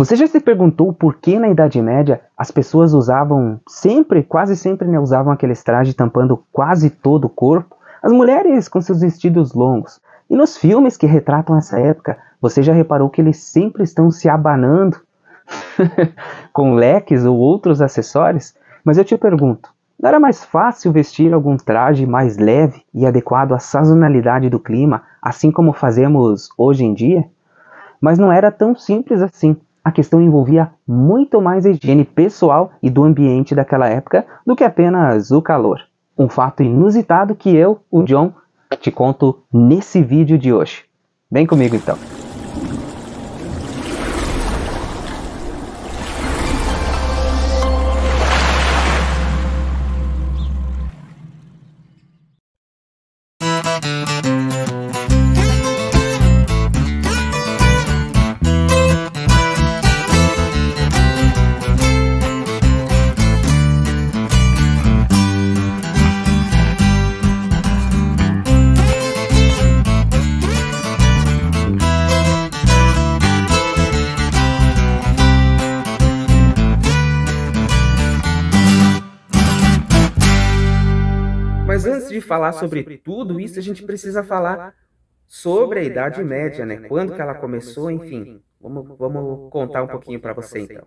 Você já se perguntou por que na Idade Média as pessoas usavam quase sempre, né, usavam aqueles trajes tampando quase todo o corpo? As mulheres com seus vestidos longos. E nos filmes que retratam essa época, você já reparou que eles sempre estão se abanando com leques ou outros acessórios? Mas eu te pergunto, não era mais fácil vestir algum traje mais leve e adequado à sazonalidade do clima, assim como fazemos hoje em dia? Mas não era tão simples assim. A questão envolvia muito mais a higiene pessoal e do ambiente daquela época do que apenas o calor. Um fato inusitado que eu, o John, te conto nesse vídeo de hoje. Vem comigo então. Mas antes de falar sobre tudo isso, a gente precisa falar sobre a Idade Média, né? Quando que ela começou, enfim. Vamos contar um pouquinho para você, então.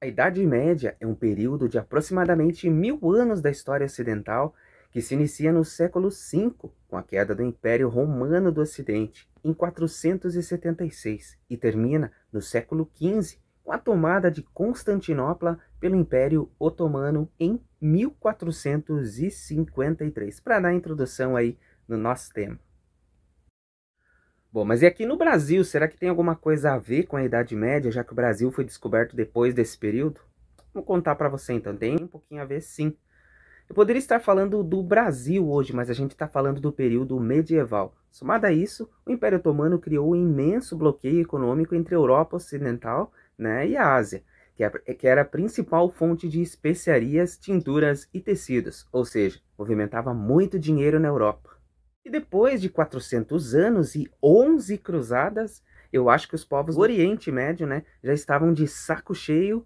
A Idade Média é um período de aproximadamente 1000 anos da história ocidental que se inicia no século V, com a queda do Império Romano do Ocidente, em 476, e termina no século XV, com a tomada de Constantinopla pelo Império Otomano em 1453, para dar a introdução aí no nosso tema. Bom, mas e aqui no Brasil, será que tem alguma coisa a ver com a Idade Média, já que o Brasil foi descoberto depois desse período? Vou contar para você então, tem um pouquinho a ver sim. Eu poderia estar falando do Brasil hoje, mas a gente está falando do período medieval. Somado a isso, o Império Otomano criou um imenso bloqueio econômico entre a Europa Ocidental, né, e a Ásia, que era a principal fonte de especiarias, tinturas e tecidos, ou seja, movimentava muito dinheiro na Europa. E depois de 400 anos e 11 cruzadas, eu acho que os povos do Oriente Médio, né, já estavam de saco cheio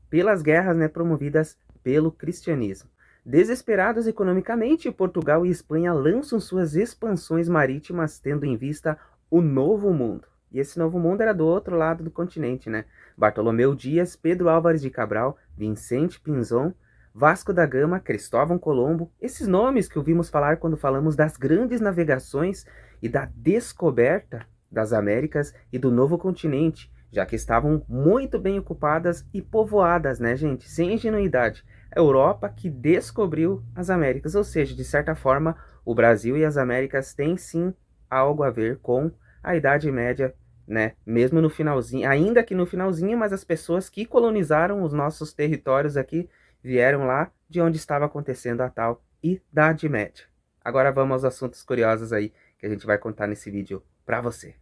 pelas guerras, né, promovidas pelo cristianismo. Desesperados economicamente, Portugal e Espanha lançam suas expansões marítimas tendo em vista o Novo Mundo. E esse Novo Mundo era do outro lado do continente, né? Bartolomeu Dias, Pedro Álvares de Cabral, Vicente Pinzón, Vasco da Gama, Cristóvão Colombo, esses nomes que ouvimos falar quando falamos das grandes navegações e da descoberta das Américas e do novo continente, já que estavam muito bem ocupadas e povoadas, né, gente? Sem ingenuidade. A Europa que descobriu as Américas, ou seja, de certa forma, o Brasil e as Américas têm sim algo a ver com a Idade Média, né? Mesmo no finalzinho, ainda que no finalzinho, mas as pessoas que colonizaram os nossos territórios aqui vieram lá de onde estava acontecendo a tal Idade Média. Agora vamos aos assuntos curiosos aí que a gente vai contar nesse vídeo pra você.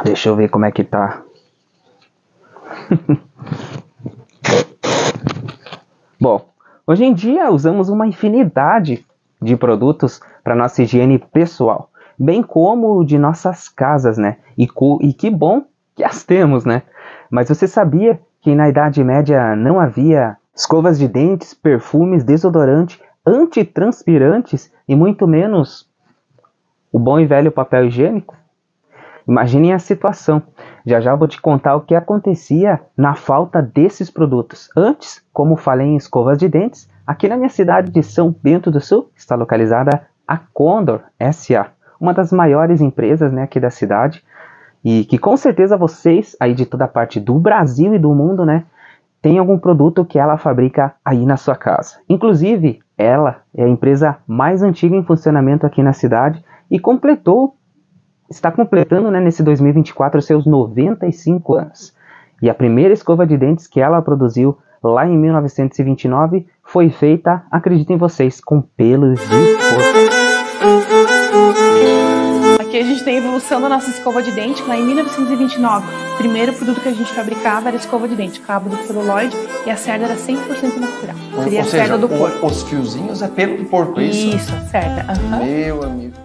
Deixa eu ver como é que tá. Bom, hoje em dia usamos uma infinidade de produtos para nossa higiene pessoal, bem como de nossas casas, né? E que bom que as temos, né? Mas você sabia que na Idade Média não havia escovas de dentes, perfumes, desodorante, antitranspirantes e muito menos o bom e velho papel higiênico? Imaginem a situação. Já já vou te contar o que acontecia na falta desses produtos. Antes, como falei em escovas de dentes, aqui na minha cidade de São Bento do Sul está localizada a Condor S.A., uma das maiores empresas, né, aqui da cidade, e que com certeza vocês aí de toda parte do Brasil e do mundo, né, tem algum produto que ela fabrica aí na sua casa. Inclusive, ela é a empresa mais antiga em funcionamento aqui na cidade e está completando, né, nesse 2024 seus 95 anos. E a primeira escova de dentes que ela produziu lá em 1929 foi feita, acreditem vocês, com pelos de porco. que a gente tem a evolução da nossa escova de dente, lá em 1929. O primeiro produto que a gente fabricava era a escova de dente, cabo do celuloide, e a cerda era 100% natural. Seria a cerda do porco. Os fiozinhos é pelo do porco, é isso? Isso, a cerda. Meu amigo.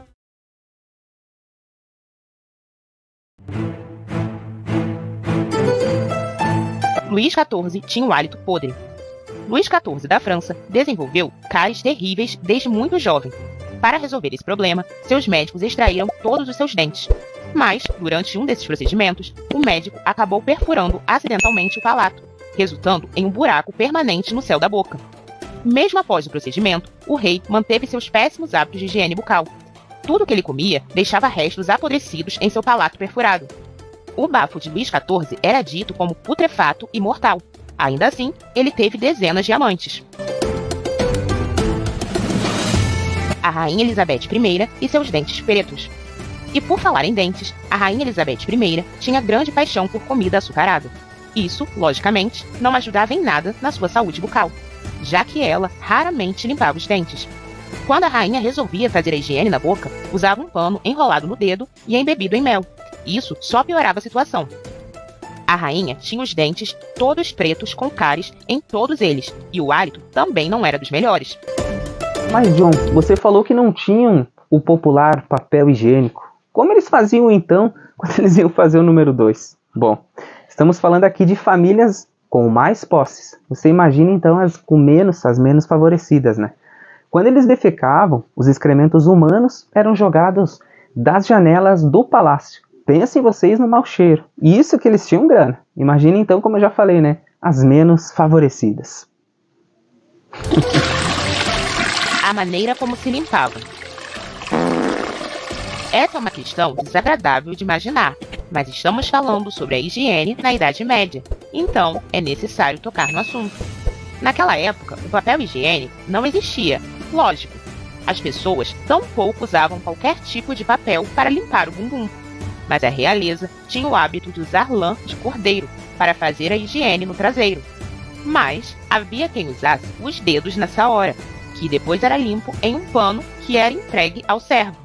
Luís XIV tinha um hálito podre. Luís XIV da França desenvolveu cáries terríveis desde muito jovem. Para resolver esse problema, seus médicos extraíram todos os seus dentes. Mas, durante um desses procedimentos, o médico acabou perfurando acidentalmente o palato, resultando em um buraco permanente no céu da boca. Mesmo após o procedimento, o rei manteve seus péssimos hábitos de higiene bucal. Tudo que ele comia deixava restos apodrecidos em seu palato perfurado. O bafo de Luís XIV era dito como putrefato e mortal. Ainda assim, ele teve dezenas de amantes. A Rainha Elizabeth I e seus dentes pretos. E por falar em dentes, a Rainha Elizabeth I tinha grande paixão por comida açucarada. Isso, logicamente, não ajudava em nada na sua saúde bucal, já que ela raramente limpava os dentes. Quando a rainha resolvia fazer a higiene na boca, usava um pano enrolado no dedo e embebido em mel. Isso só piorava a situação. A rainha tinha os dentes todos pretos com cáries em todos eles, e o hálito também não era dos melhores. Mas, John, você falou que não tinham o popular papel higiênico. Como eles faziam, então, quando eles iam fazer o número 2? Bom, estamos falando aqui de famílias com mais posses. Você imagina, então, as menos favorecidas, né? Quando eles defecavam, os excrementos humanos eram jogados das janelas do palácio. Pensem vocês no mau cheiro. E isso que eles tinham grana. Imagina então, como eu já falei, né? As menos favorecidas. A maneira como se limpavam. Essa é uma questão desagradável de imaginar, mas estamos falando sobre a higiene na Idade Média, então é necessário tocar no assunto. Naquela época, o papel higiênico não existia, lógico. As pessoas tampouco usavam qualquer tipo de papel para limpar o bumbum. Mas a realeza tinha o hábito de usar lã de cordeiro para fazer a higiene no traseiro. Mas havia quem usasse os dedos nessa hora, que depois era limpo em um pano que era entregue ao servo.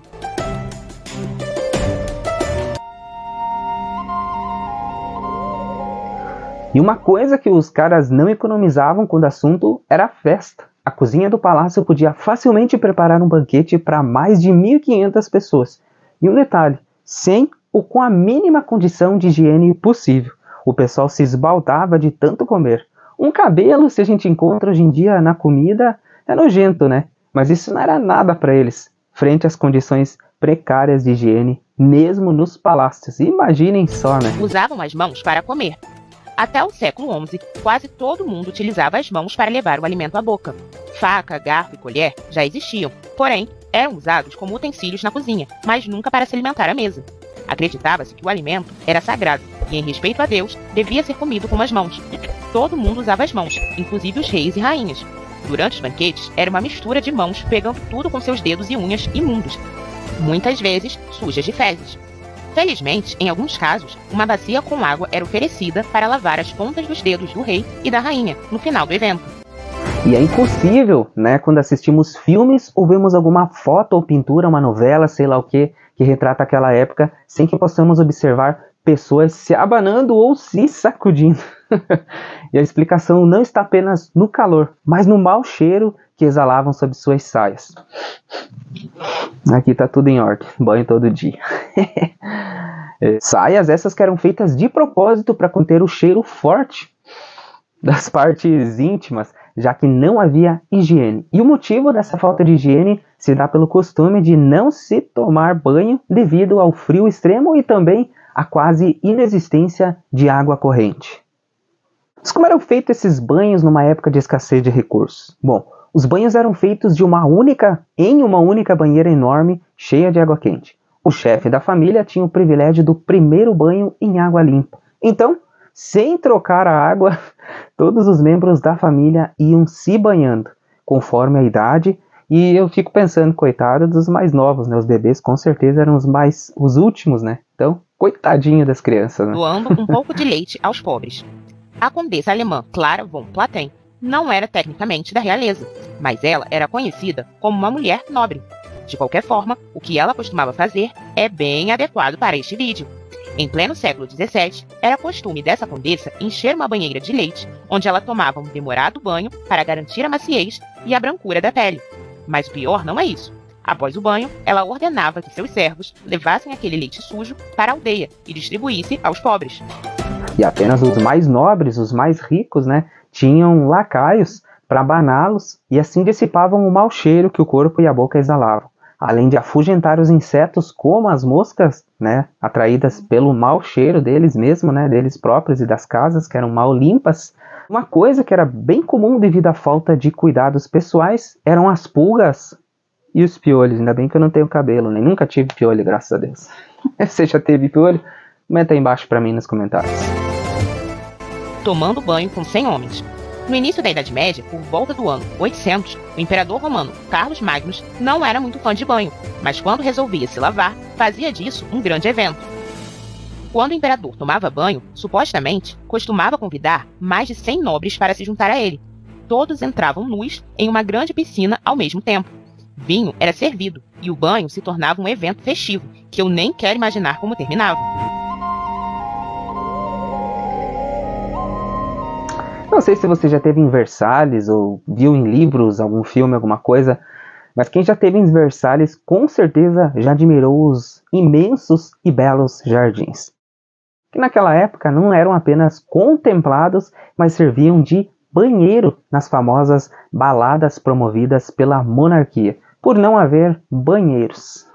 E uma coisa que os caras não economizavam quando o assunto era a festa. A cozinha do palácio podia facilmente preparar um banquete para mais de 1.500 pessoas. E um detalhe, sem ou com a mínima condição de higiene possível. O pessoal se esbaldava de tanto comer. Um cabelo, se a gente encontra hoje em dia na comida, é nojento, né? Mas isso não era nada para eles, frente às condições precárias de higiene, mesmo nos palácios. Imaginem só, né? Usavam as mãos para comer. Até o século XI, quase todo mundo utilizava as mãos para levar o alimento à boca. Faca, garfo e colher já existiam, porém, eram usados como utensílios na cozinha, mas nunca para se alimentar à mesa. Acreditava-se que o alimento era sagrado e, em respeito a Deus, devia ser comido com as mãos. Todo mundo usava as mãos, inclusive os reis e rainhas. Durante os banquetes, era uma mistura de mãos pegando tudo com seus dedos e unhas imundos, muitas vezes sujas de fezes. Felizmente, em alguns casos, uma bacia com água era oferecida para lavar as pontas dos dedos do rei e da rainha no final do evento. E é impossível, né, quando assistimos filmes ou vemos alguma foto ou pintura, uma novela, sei lá o que retrata aquela época, sem que possamos observar pessoas se abanando ou se sacudindo. E a explicação não está apenas no calor, mas no mau cheiro que exalavam sob suas saias. Aqui tá tudo em ordem, banho todo dia. Saias essas que eram feitas de propósito para conter o cheiro forte das partes íntimas, já que não havia higiene. E o motivo dessa falta de higiene se dá pelo costume de não se tomar banho devido ao frio extremo e também à quase inexistência de água corrente. Mas como eram feitos esses banhos numa época de escassez de recursos? Bom, os banhos eram feitos em uma única banheira enorme, cheia de água quente. O chefe da família tinha o privilégio do primeiro banho em água limpa. Então, sem trocar a água, todos os membros da família iam se banhando, conforme a idade. E eu fico pensando, coitado dos mais novos, né? Os bebês com certeza eram os últimos, né? Então, coitadinho das crianças, né? Doando um pouco de leite aos pobres. A condessa alemã Clara von Platen não era tecnicamente da realeza, mas ela era conhecida como uma mulher nobre. De qualquer forma, o que ela costumava fazer é bem adequado para este vídeo. Em pleno século XVII, era costume dessa condessa encher uma banheira de leite, onde ela tomava um demorado banho para garantir a maciez e a brancura da pele. Mas o pior não é isso. Após o banho, ela ordenava que seus servos levassem aquele leite sujo para a aldeia e distribuísse aos pobres. E apenas os mais nobres, os mais ricos, né, tinham lacaios para abaná-los e assim dissipavam o mau cheiro que o corpo e a boca exalavam. Além de afugentar os insetos como as moscas, né, atraídas pelo mau cheiro deles mesmos, né, deles próprios e das casas que eram mal limpas. Uma coisa que era bem comum devido à falta de cuidados pessoais eram as pulgas e os piolhos. Ainda bem que eu não tenho cabelo, nem nunca tive piolho, graças a Deus. Você já teve piolho? Comenta aí embaixo para mim nos comentários. Tomando banho com 100 homens. No início da Idade Média, por volta do ano 800, o imperador romano Carlos Magnus não era muito fã de banho, mas quando resolvia se lavar, fazia disso um grande evento. Quando o imperador tomava banho, supostamente, costumava convidar mais de 100 nobres para se juntar a ele. Todos entravam nus em uma grande piscina ao mesmo tempo. Vinho era servido e o banho se tornava um evento festivo, que eu nem quero imaginar como terminava. Não sei se você já teve em Versalhes ou viu em livros, algum filme, alguma coisa, mas quem já teve em Versalhes com certeza já admirou os imensos e belos jardins, que naquela época não eram apenas contemplados, mas serviam de banheiro nas famosas baladas promovidas pela monarquia, por não haver banheiros.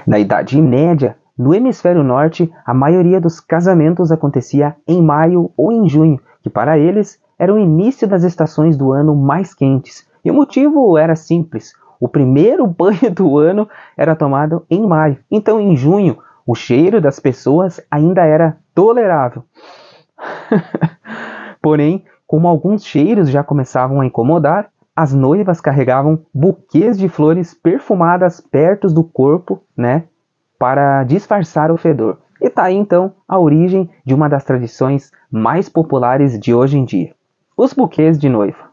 Na Idade Média, no hemisfério norte, a maioria dos casamentos acontecia em maio ou em junho, que para eles era o início das estações do ano mais quentes. E o motivo era simples: o primeiro banho do ano era tomado em maio, então em junho o cheiro das pessoas ainda era tolerável. Porém, como alguns cheiros já começavam a incomodar, as noivas carregavam buquês de flores perfumadas perto do corpo, né, para disfarçar o fedor. E tá aí então a origem de uma das tradições mais populares de hoje em dia: os buquês de noiva.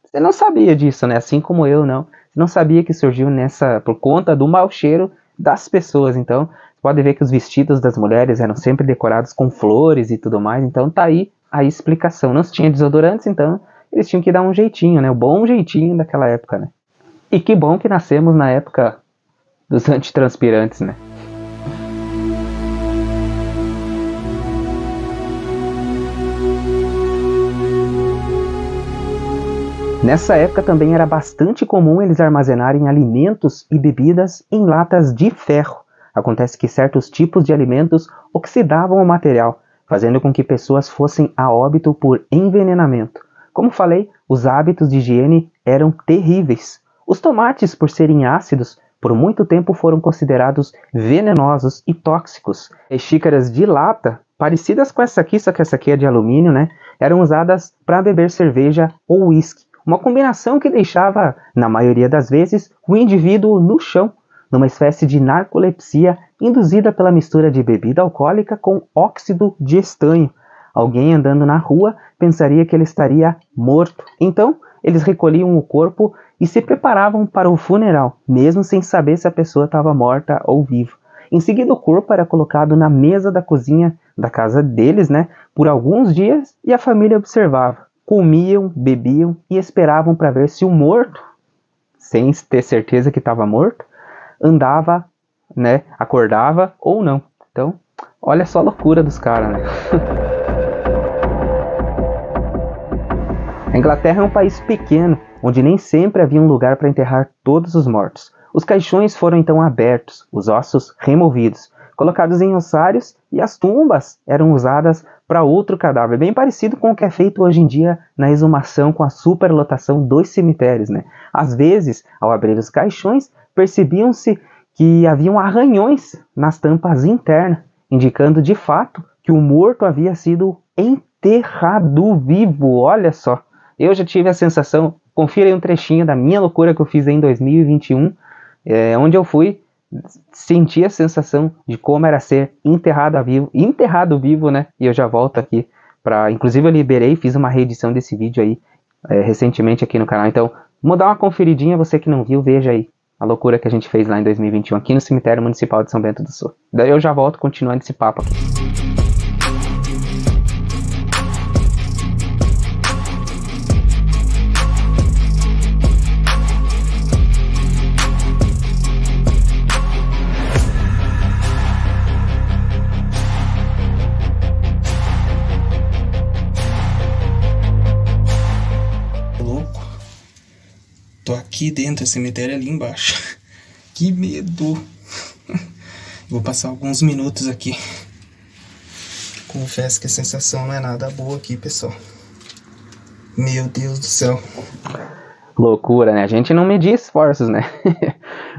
Você não sabia disso, né? Assim como eu, não. Você não sabia que surgiu por conta do mau cheiro das pessoas. Então, você pode ver que os vestidos das mulheres eram sempre decorados com flores e tudo mais. Então tá aí a explicação. Não se tinha desodorantes, então eles tinham que dar um jeitinho, né? O bom jeitinho daquela época, né? E que bom que nascemos na época dos antitranspirantes, né? Nessa época também era bastante comum eles armazenarem alimentos e bebidas em latas de ferro. Acontece que certos tipos de alimentos oxidavam o material, fazendo com que pessoas fossem a óbito por envenenamento. Como falei, os hábitos de higiene eram terríveis. Os tomates, por serem ácidos, por muito tempo foram considerados venenosos e tóxicos. As xícaras de lata, parecidas com essa aqui, só que essa aqui é de alumínio, né, eram usadas para beber cerveja ou uísque. Uma combinação que deixava, na maioria das vezes, o indivíduo no chão, numa espécie de narcolepsia induzida pela mistura de bebida alcoólica com óxido de estanho. Alguém andando na rua pensaria que ele estaria morto. Então, eles recolhiam o corpo e se preparavam para o funeral, mesmo sem saber se a pessoa estava morta ou viva. Em seguida, o corpo era colocado na mesa da cozinha da casa deles, né, por alguns dias, e a família observava. Comiam, bebiam e esperavam para ver se o morto, sem ter certeza que estava morto, andava, né, acordava ou não. Então, olha só a loucura dos caras, né? A Inglaterra é um país pequeno, onde nem sempre havia um lugar para enterrar todos os mortos. Os caixões foram então abertos, os ossos removidos, colocados em ossários, e as tumbas eram usadas para outro cadáver, bem parecido com o que é feito hoje em dia na exumação com a superlotação dos cemitérios, né? Às vezes, ao abrir os caixões, percebiam-se que haviam arranhões nas tampas internas, indicando de fato que o morto havia sido enterrado vivo. Olha só, eu já tive a sensação, confira aí um trechinho da minha loucura que eu fiz em 2021, onde eu fui sentir a sensação de como era ser enterrado vivo, né? E eu já volto aqui inclusive eu liberei, fiz uma reedição desse vídeo aí, recentemente aqui no canal. Então, vamos dar uma conferidinha, você que não viu, veja aí a loucura que a gente fez lá em 2021 aqui no Cemitério Municipal de São Bento do Sul. Daí eu já volto continuando esse papo aqui. Tô aqui dentro, o cemitério ali embaixo. Que medo! Vou passar alguns minutos aqui. Confesso que a sensação não é nada boa aqui, pessoal. Meu Deus do céu. Loucura, né? A gente não media esforços, né?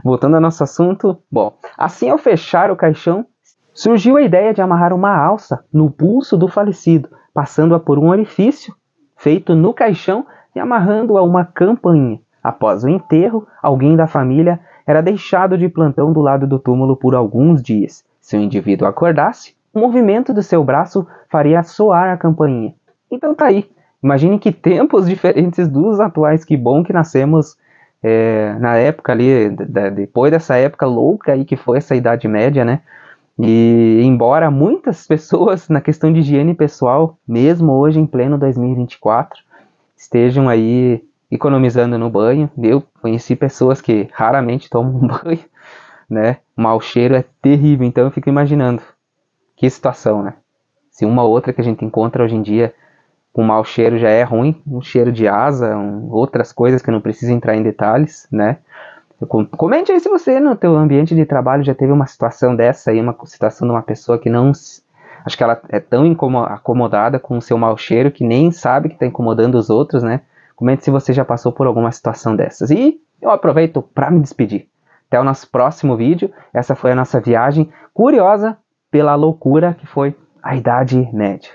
Voltando ao nosso assunto, bom, assim ao fechar o caixão, surgiu a ideia de amarrar uma alça no pulso do falecido, passando-a por um orifício feito no caixão e amarrando-a a uma campainha. Após o enterro, alguém da família era deixado de plantão do lado do túmulo por alguns dias. Se o indivíduo acordasse, o movimento do seu braço faria soar a campainha. Então tá aí. Imagine que tempos diferentes dos atuais. Que bom que nascemos na época ali, depois dessa época louca aí que foi essa Idade Média, né? E embora muitas pessoas, na questão de higiene pessoal, mesmo hoje em pleno 2024, estejam aí economizando no banho. Eu conheci pessoas que raramente tomam um banho, né? O mau cheiro é terrível, então eu fico imaginando que situação, né? Se uma ou outra que a gente encontra hoje em dia com mau cheiro já é ruim, um cheiro de asa, outras coisas que eu não preciso entrar em detalhes, né? Comente aí se você no teu ambiente de trabalho já teve uma situação dessa aí, uma situação de uma pessoa que não... Acho que ela é tão acomodada com o seu mau cheiro que nem sabe que está incomodando os outros, né? Comente se você já passou por alguma situação dessas. E eu aproveito para me despedir. Até o nosso próximo vídeo. Essa foi a nossa viagem curiosa pela loucura que foi a Idade Média.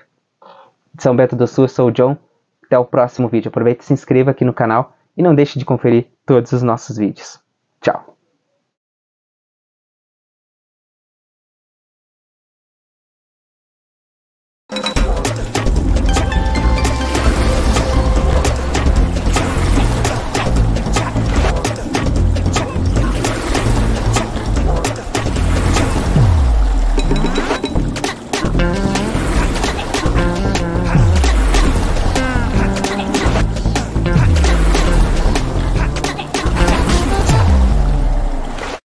De São Bento do Sul, eu sou o John. Até o próximo vídeo. Aproveite e se inscreva aqui no canal. E não deixe de conferir todos os nossos vídeos. Tchau!